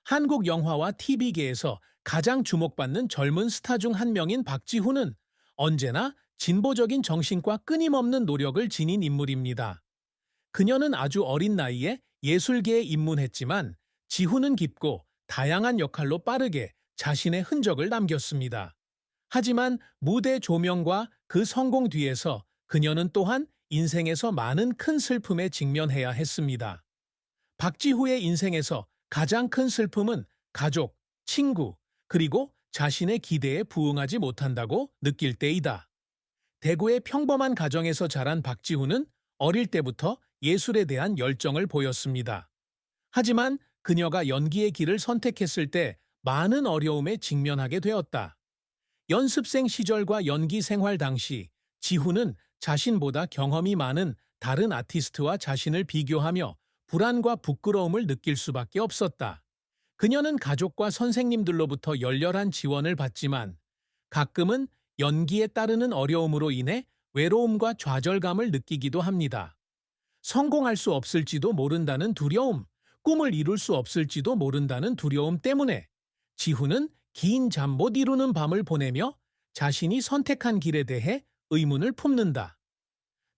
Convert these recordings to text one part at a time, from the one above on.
한국 영화와 TV계에서 가장 주목받는 젊은 스타 중 한 명인 박지훈은 언제나 진보적인 정신과 끊임없는 노력을 지닌 인물입니다. 그녀는 아주 어린 나이에 예술계에 입문했지만 지훈은 깊고 다양한 역할로 빠르게 자신의 흔적을 남겼습니다. 하지만 무대 조명과 그 성공 뒤에서 그녀는 또한 인생에서 많은 큰 슬픔에 직면해야 했습니다. 박지후의 인생에서 가장 큰 슬픔은 가족, 친구, 그리고 자신의 기대에 부응하지 못한다고 느낄 때이다. 대구의 평범한 가정에서 자란 박지후는 어릴 때부터 예술에 대한 열정을 보였습니다. 하지만 그녀가 연기의 길을 선택했을 때 많은 어려움에 직면하게 되었다. 연습생 시절과 연기 생활 당시 지훈은 자신보다 경험이 많은 다른 아티스트와 자신을 비교하며 불안과 부끄러움을 느낄 수밖에 없었다. 그녀는 가족과 선생님들로부터 열렬한 지원을 받지만 가끔은 연기에 따르는 어려움으로 인해 외로움과 좌절감을 느끼기도 합니다. 성공할 수 없을지도 모른다는 두려움, 꿈을 이룰 수 없을지도 모른다는 두려움 때문에 지훈은 긴 잠 못 이루는 밤을 보내며 자신이 선택한 길에 대해 의문을 품는다.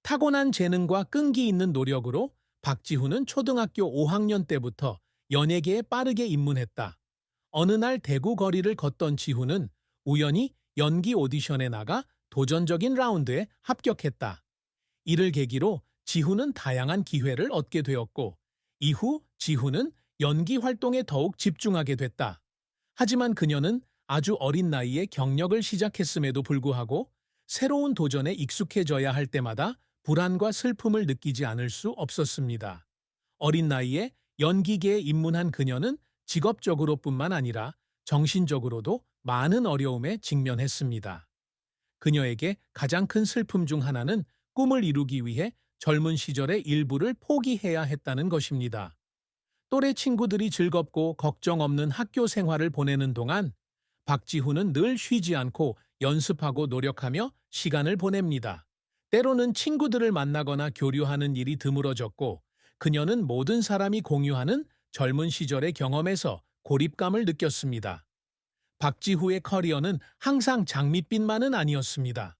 타고난 재능과 끈기 있는 노력으로 박지훈은 초등학교 5학년 때부터 연예계에 빠르게 입문했다. 어느 날 대구 거리를 걷던 지훈은 우연히 연기 오디션에 나가 도전적인 라운드에 합격했다. 이를 계기로 지훈은 다양한 기회를 얻게 되었고, 이후 지훈은 연기 활동에 더욱 집중하게 됐다. 하지만 그녀는 아주 어린 나이에 경력을 시작했음에도 불구하고 새로운 도전에 익숙해져야 할 때마다 불안과 슬픔을 느끼지 않을 수 없었습니다. 어린 나이에 연기계에 입문한 그녀는 직업적으로뿐만 아니라 정신적으로도 많은 어려움에 직면했습니다. 그녀에게 가장 큰 슬픔 중 하나는 꿈을 이루기 위해 젊은 시절의 일부를 포기해야 했다는 것입니다. 또래 친구들이 즐겁고 걱정 없는 학교 생활을 보내는 동안 박지훈은 늘 쉬지 않고 연습하고 노력하며 시간을 보냅니다. 때로는 친구들을 만나거나 교류하는 일이 드물어졌고 그녀는 모든 사람이 공유하는 젊은 시절의 경험에서 고립감을 느꼈습니다. 박지후의 커리어는 항상 장밋빛만은 아니었습니다.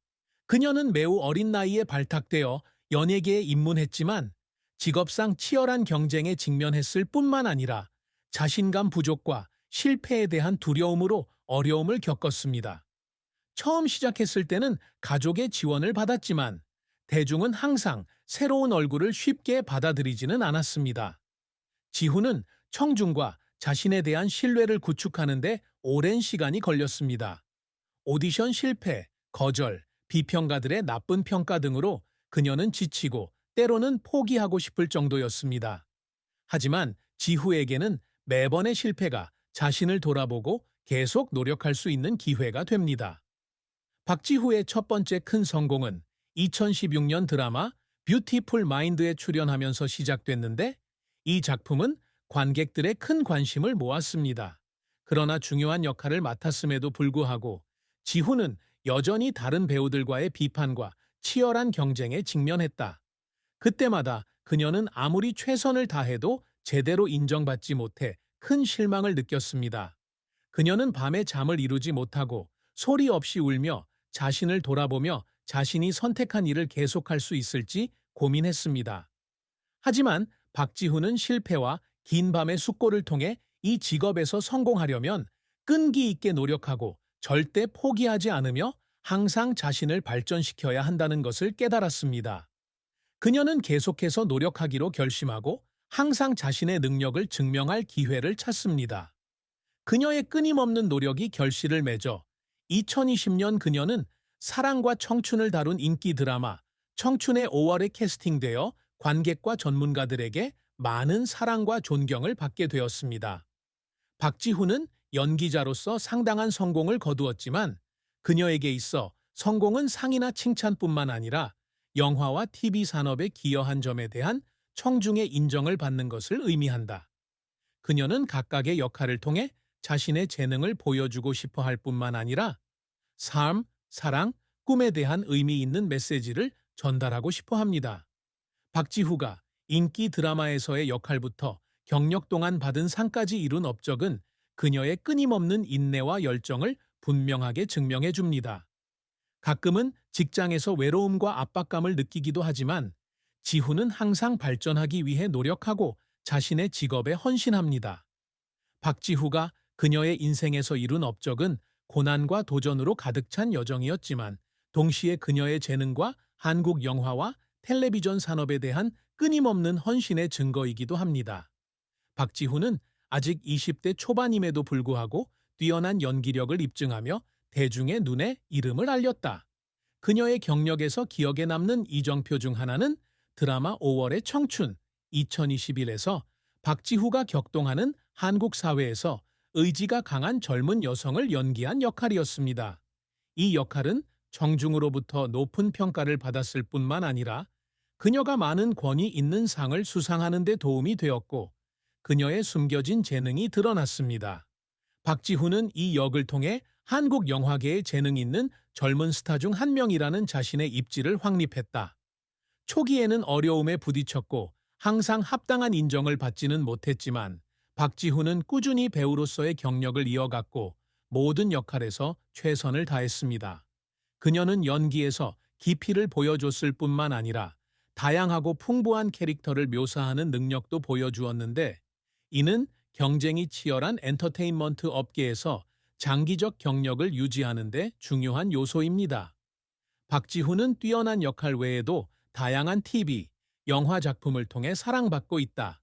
그녀는 매우 어린 나이에 발탁되어 연예계에 입문했지만 직업상 치열한 경쟁에 직면했을 뿐만 아니라 자신감 부족과 실패에 대한 두려움으로 어려움을 겪었습니다. 처음 시작했을 때는 가족의 지원을 받았지만 대중은 항상 새로운 얼굴을 쉽게 받아들이지는 않았습니다. 지훈은 청중과 자신에 대한 신뢰를 구축하는 데 오랜 시간이 걸렸습니다. 오디션 실패, 거절, 비평가들의 나쁜 평가 등으로 그녀는 지치고 때로는 포기하고 싶을 정도였습니다. 하지만 지후에게는 매번의 실패가 자신을 돌아보고 계속 노력할 수 있는 기회가 됩니다. 박지후의 첫 번째 큰 성공은 2016년 드라마 뷰티풀 마인드에 출연하면서 시작됐는데 이 작품은 관객들의 큰 관심을 모았습니다. 그러나 중요한 역할을 맡았음에도 불구하고 지훈은 여전히 다른 배우들과의 비판과 치열한 경쟁에 직면했다. 그때마다 그녀는 아무리 최선을 다해도 제대로 인정받지 못해 큰 실망을 느꼈습니다. 그녀는 밤에 잠을 이루지 못하고 소리 없이 울며 자신을 돌아보며 자신이 선택한 일을 계속할 수 있을지 고민했습니다. 하지만 박지훈은 실패와 긴 밤의 숙고를 통해 이 직업에서 성공하려면 끈기 있게 노력하고 절대 포기하지 않으며 항상 자신을 발전시켜야 한다는 것을 깨달았습니다. 그녀는 계속해서 노력하기로 결심하고 항상 자신의 능력을 증명할 기회를 찾습니다. 그녀의 끊임없는 노력이 결실을 맺어 2020년 그녀는 사랑과 청춘을 다룬 인기 드라마 청춘의 5월에 캐스팅되어 관객과 전문가들에게 많은 사랑과 존경을 받게 되었습니다. 박지훈은 연기자로서 상당한 성공을 거두었지만 그녀에게 있어 성공은 상이나 칭찬뿐만 아니라 영화와 TV 산업에 기여한 점에 대한 청중의 인정을 받는 것을 의미한다. 그녀는 각각의 역할을 통해 자신의 재능을 보여주고 싶어 할 뿐만 아니라 삶, 사랑, 꿈에 대한 의미 있는 메시지를 전달하고 싶어 합니다. 박지후가 인기 드라마에서의 역할부터 경력 동안 받은 상까지 이룬 업적은 그녀의 끊임없는 인내와 열정을 분명하게 증명해 줍니다. 가끔은 직장에서 외로움과 압박감을 느끼기도 하지만 지훈은 항상 발전하기 위해 노력하고 자신의 직업에 헌신합니다. 박지후가 그녀의 인생에서 이룬 업적은 고난과 도전으로 가득 찬 여정이었지만 동시에 그녀의 재능과 한국 영화와 텔레비전 산업에 대한 끊임없는 헌신의 증거이기도 합니다. 박지훈은 아직 20대 초반임에도 불구하고 뛰어난 연기력을 입증하며 대중의 눈에 이름을 알렸다. 그녀의 경력에서 기억에 남는 이정표 중 하나는 드라마 5월의 청춘 2021에서 박지후가 격동하는 한국 사회에서 의지가 강한 젊은 여성을 연기한 역할이었습니다. 이 역할은 정중으로부터 높은 평가를 받았을 뿐만 아니라 그녀가 많은 권위 있는 상을 수상하는 데 도움이 되었고 그녀의 숨겨진 재능이 드러났습니다. 박지훈은 이 역을 통해 한국 영화계에 재능 있는 젊은 스타 중 한 명이라는 자신의 입지를 확립했다. 초기에는 어려움에 부딪혔고 항상 합당한 인정을 받지는 못했지만 박지훈은 꾸준히 배우로서의 경력을 이어갔고 모든 역할에서 최선을 다했습니다. 그녀는 연기에서 깊이를 보여줬을 뿐만 아니라 다양하고 풍부한 캐릭터를 묘사하는 능력도 보여주었는데 이는 경쟁이 치열한 엔터테인먼트 업계에서 장기적 경력을 유지하는 데 중요한 요소입니다. 박지훈은 뛰어난 역할 외에도 다양한 TV, 영화 작품을 통해 사랑받고 있다.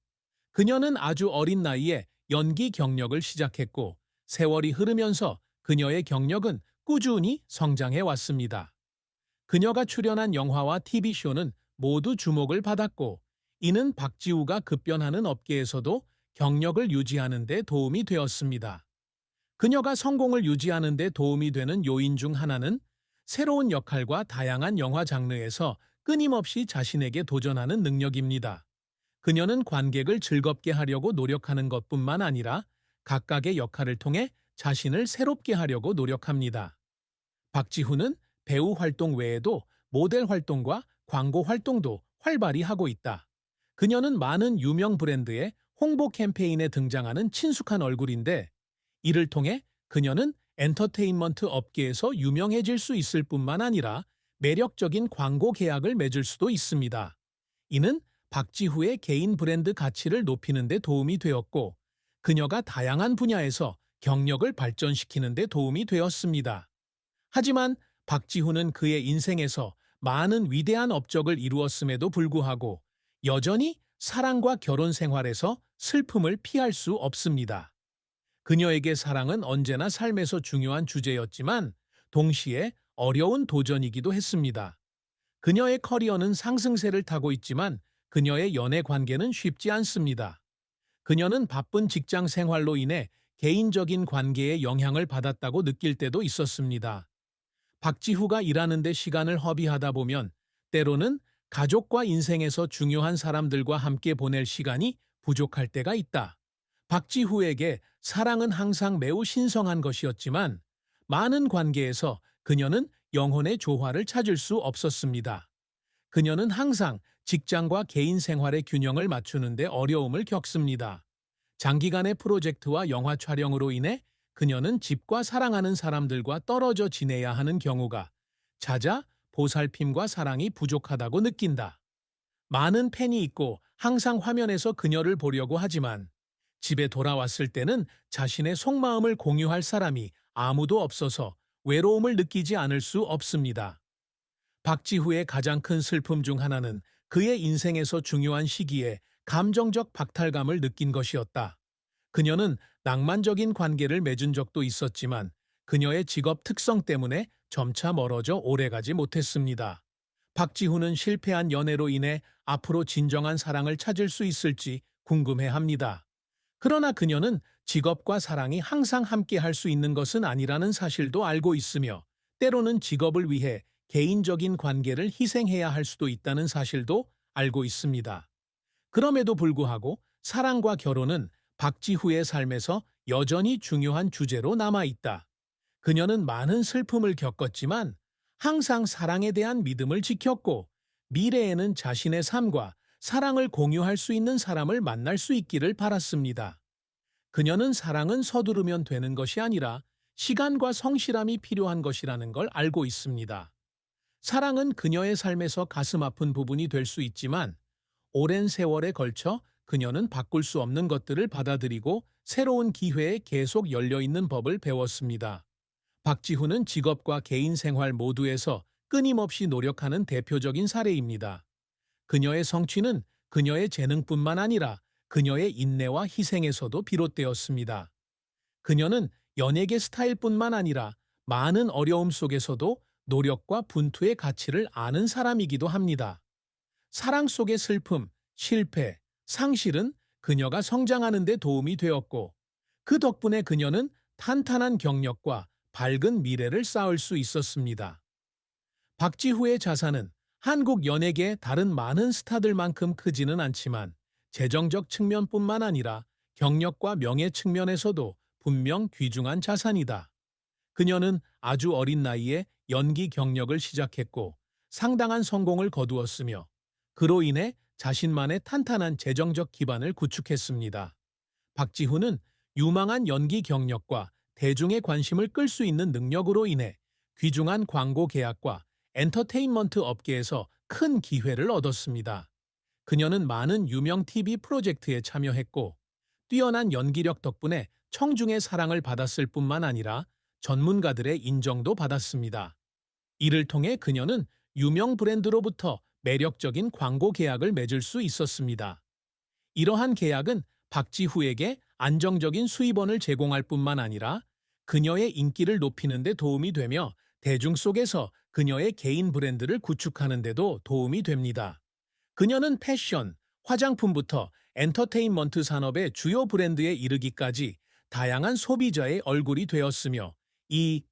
그녀는 아주 어린 나이에 연기 경력을 시작했고 세월이 흐르면서 그녀의 경력은 꾸준히 성장해 왔습니다. 그녀가 출연한 영화와 TV쇼는 모두 주목을 받았고 이는 박지우가 급변하는 업계에서도 경력을 유지하는 데 도움이 되었습니다. 그녀가 성공을 유지하는 데 도움이 되는 요인 중 하나는 새로운 역할과 다양한 영화 장르에서 끊임없이 자신에게 도전하는 능력입니다. 그녀는 관객을 즐겁게 하려고 노력하는 것뿐만 아니라 각각의 역할을 통해 자신을 새롭게 하려고 노력합니다. 박지훈은 배우 활동 외에도 모델 활동과 광고 활동도 활발히 하고 있다. 그녀는 많은 유명 브랜드의 홍보 캠페인에 등장하는 친숙한 얼굴인데 이를 통해 그녀는 엔터테인먼트 업계에서 유명해질 수 있을 뿐만 아니라 매력적인 광고 계약을 맺을 수도 있습니다. 이는 박지후의 개인 브랜드 가치를 높이는 데 도움이 되었고 그녀가 다양한 분야에서 경력을 발전시키는 데 도움이 되었습니다. 하지만 박지후는 그의 인생에서 많은 위대한 업적을 이루었음에도 불구하고 여전히 사랑과 결혼 생활에서 슬픔을 피할 수 없습니다. 그녀에게 사랑은 언제나 삶에서 중요한 주제였지만 동시에 어려운 도전이기도 했습니다. 그녀의 커리어는 상승세를 타고 있지만 그녀의 연애 관계는 쉽지 않습니다. 그녀는 바쁜 직장 생활로 인해 개인적인 관계에 영향을 받았다고 느낄 때도 있었습니다. 박지후가 일하는 데 시간을 허비하다 보면 때로는 가족과 인생에서 중요한 사람들과 함께 보낼 시간이 부족할 때가 있다. 박지후에게 사랑은 항상 매우 신성한 것이었지만 많은 관계에서 그녀는 영혼의 조화를 찾을 수 없었습니다. 그녀는 항상 직장과 개인 생활의 균형을 맞추는 데 어려움을 겪습니다. 장기간의 프로젝트와 영화 촬영으로 인해 그녀는 집과 사랑하는 사람들과 떨어져 지내야 하는 경우가 잦아 보살핌과 사랑이 부족하다고 느낀다. 많은 팬이 있고 항상 화면에서 그녀를 보려고 하지만 집에 돌아왔을 때는 자신의 속마음을 공유할 사람이 아무도 없어서 외로움을 느끼지 않을 수 없습니다. 박지후의 가장 큰 슬픔 중 하나는 그의 인생에서 중요한 시기에 감정적 박탈감을 느낀 것이었다. 그녀는 낭만적인 관계를 맺은 적도 있었지만 그녀의 직업 특성 때문에 점차 멀어져 오래가지 못했습니다. 박지후는 실패한 연애로 인해 앞으로 진정한 사랑을 찾을 수 있을지 궁금해합니다. 그러나 그녀는 직업과 사랑이 항상 함께 할 수 있는 것은 아니라는 사실도 알고 있으며 때로는 직업을 위해 개인적인 관계를 희생해야 할 수도 있다는 사실도 알고 있습니다. 그럼에도 불구하고 사랑과 결혼은 박지후의 삶에서 여전히 중요한 주제로 남아있다. 그녀는 많은 슬픔을 겪었지만 항상 사랑에 대한 믿음을 지켰고 미래에는 자신의 삶과 사랑을 공유할 수 있는 사람을 만날 수 있기를 바랐습니다. 그녀는 사랑은 서두르면 되는 것이 아니라 시간과 성실함이 필요한 것이라는 걸 알고 있습니다. 사랑은 그녀의 삶에서 가슴 아픈 부분이 될 수 있지만 오랜 세월에 걸쳐 그녀는 바꿀 수 없는 것들을 받아들이고 새로운 기회에 계속 열려 있는 법을 배웠습니다. 박지훈은 직업과 개인 생활 모두에서 끊임없이 노력하는 대표적인 사례입니다. 그녀의 성취는 그녀의 재능뿐만 아니라 그녀의 인내와 희생에서도 비롯되었습니다. 그녀는 연예계 스타일뿐만 아니라 많은 어려움 속에서도 노력과 분투의 가치를 아는 사람이기도 합니다. 사랑 속의 슬픔, 실패, 상실은 그녀가 성장하는 데 도움이 되었고, 그 덕분에 그녀는 탄탄한 경력과 밝은 미래를 쌓을 수 있었습니다. 박지후의 자산은 한국 연예계 다른 많은 스타들만큼 크지는 않지만 재정적 측면뿐만 아니라 경력과 명예 측면에서도 분명 귀중한 자산이다. 그녀는 아주 어린 나이에 연기 경력을 시작했고 상당한 성공을 거두었으며 그로 인해 자신만의 탄탄한 재정적 기반을 구축했습니다. 박지훈은 유망한 연기 경력과 대중의 관심을 끌 수 있는 능력으로 인해 귀중한 광고 계약과 엔터테인먼트 업계에서 큰 기회를 얻었습니다. 그녀는 많은 유명 TV 프로젝트에 참여했고 뛰어난 연기력 덕분에 청중의 사랑을 받았을 뿐만 아니라 전문가들의 인정도 받았습니다. 이를 통해 그녀는 유명 브랜드로부터 매력적인 광고 계약을 맺을 수 있었습니다. 이러한 계약은 박지후에게 안정적인 수입원을 제공할 뿐만 아니라 그녀의 인기를 높이는 데 도움이 되며 대중 속에서 그녀의 개인 브랜드를 구축하는 데도 도움이 됩니다. 그녀는 패션, 화장품부터 엔터테인먼트 산업의 주요 브랜드에 이르기까지 다양한 소비자의 얼굴이 되었으며 이